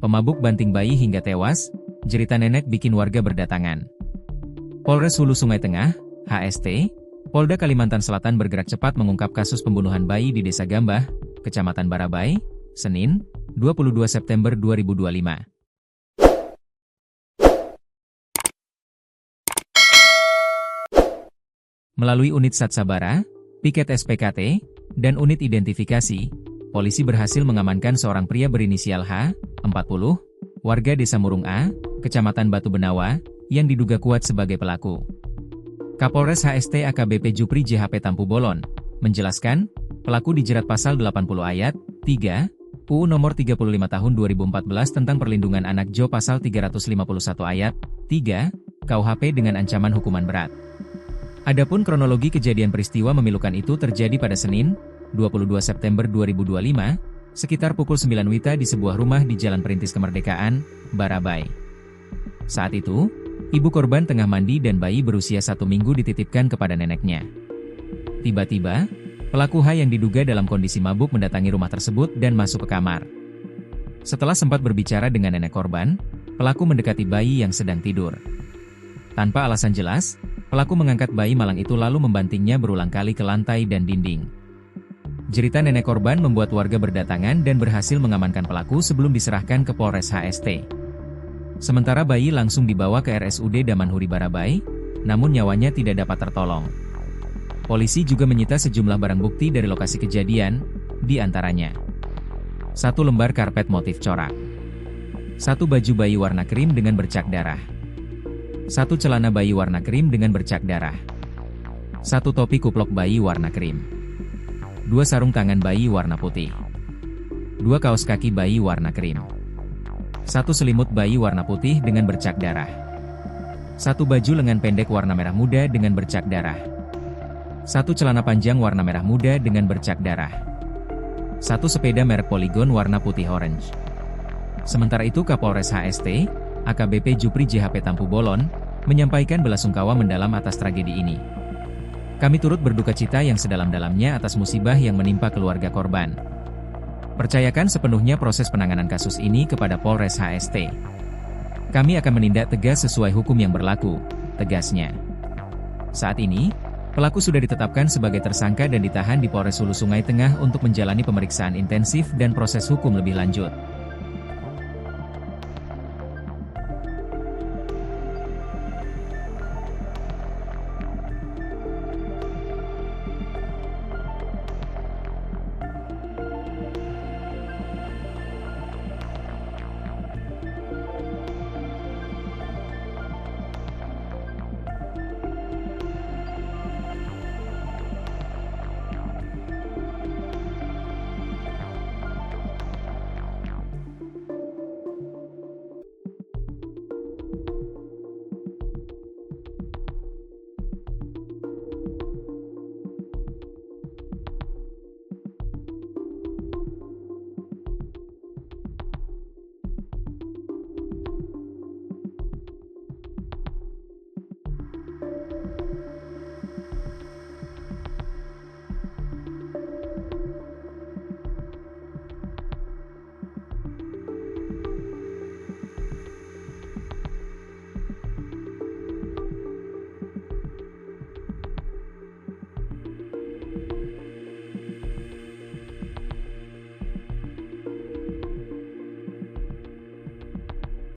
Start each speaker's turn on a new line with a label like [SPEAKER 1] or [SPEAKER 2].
[SPEAKER 1] Pemabuk banting bayi hingga tewas, jerita nenek bikin warga berdatangan. Polres Hulu Sungai Tengah, HST, Polda Kalimantan Selatan bergerak cepat mengungkap kasus pembunuhan bayi di Desa Gambah, Kecamatan Barabai, Senin, 22 September 2025. Melalui unit Satsabara, piket SPKT, dan unit identifikasi, polisi berhasil mengamankan seorang pria berinisial H, 40, warga Desa Murung A, Kecamatan Batu Benawa, yang diduga kuat sebagai pelaku. Kapolres HST AKBP Jupri JHP Tampu Bolon menjelaskan, pelaku dijerat pasal 80 ayat 3 UU nomor 35 tahun 2014 tentang perlindungan anak Jo pasal 351 ayat 3 KUHP dengan ancaman hukuman berat. Adapun kronologi kejadian peristiwa memilukan itu terjadi pada Senin, 22 September 2025, sekitar pukul 9 WITA di sebuah rumah di Jalan Perintis Kemerdekaan, Barabai. Saat itu, ibu korban tengah mandi dan bayi berusia 1 minggu dititipkan kepada neneknya. Tiba-tiba, pelaku H yang diduga dalam kondisi mabuk mendatangi rumah tersebut dan masuk ke kamar. Setelah sempat berbicara dengan nenek korban, pelaku mendekati bayi yang sedang tidur. Tanpa alasan jelas, pelaku mengangkat bayi malang itu lalu membantingnya berulang kali ke lantai dan dinding. Jerita nenek korban membuat warga berdatangan dan berhasil mengamankan pelaku sebelum diserahkan ke Polres HST. Sementara bayi langsung dibawa ke RSUD Damanhuri Barabai, namun nyawanya tidak dapat tertolong. Polisi juga menyita sejumlah barang bukti dari lokasi kejadian, di antaranya 1 lembar karpet motif corak, 1 baju bayi warna krim dengan bercak darah, 1 celana bayi warna krim dengan bercak darah, 1 topi kuplok bayi warna krim, 2 sarung tangan bayi warna putih, 2 kaos kaki bayi warna krim, 1 selimut bayi warna putih dengan bercak darah, 1 baju lengan pendek warna merah muda dengan bercak darah, 1 celana panjang warna merah muda dengan bercak darah, 1 sepeda merek Polygon warna putih orange. Sementara itu Kapolres HST, AKBP Jupri JHP Tampu Bolon, menyampaikan belasungkawa mendalam atas tragedi ini. Kami turut berduka cita yang sedalam-dalamnya atas musibah yang menimpa keluarga korban. Percayakan sepenuhnya proses penanganan kasus ini kepada Polres HST. Kami akan menindak tegas sesuai hukum yang berlaku, tegasnya. Saat ini, pelaku sudah ditetapkan sebagai tersangka dan ditahan di Polres Hulu Sungai Tengah untuk menjalani pemeriksaan intensif dan proses hukum lebih lanjut.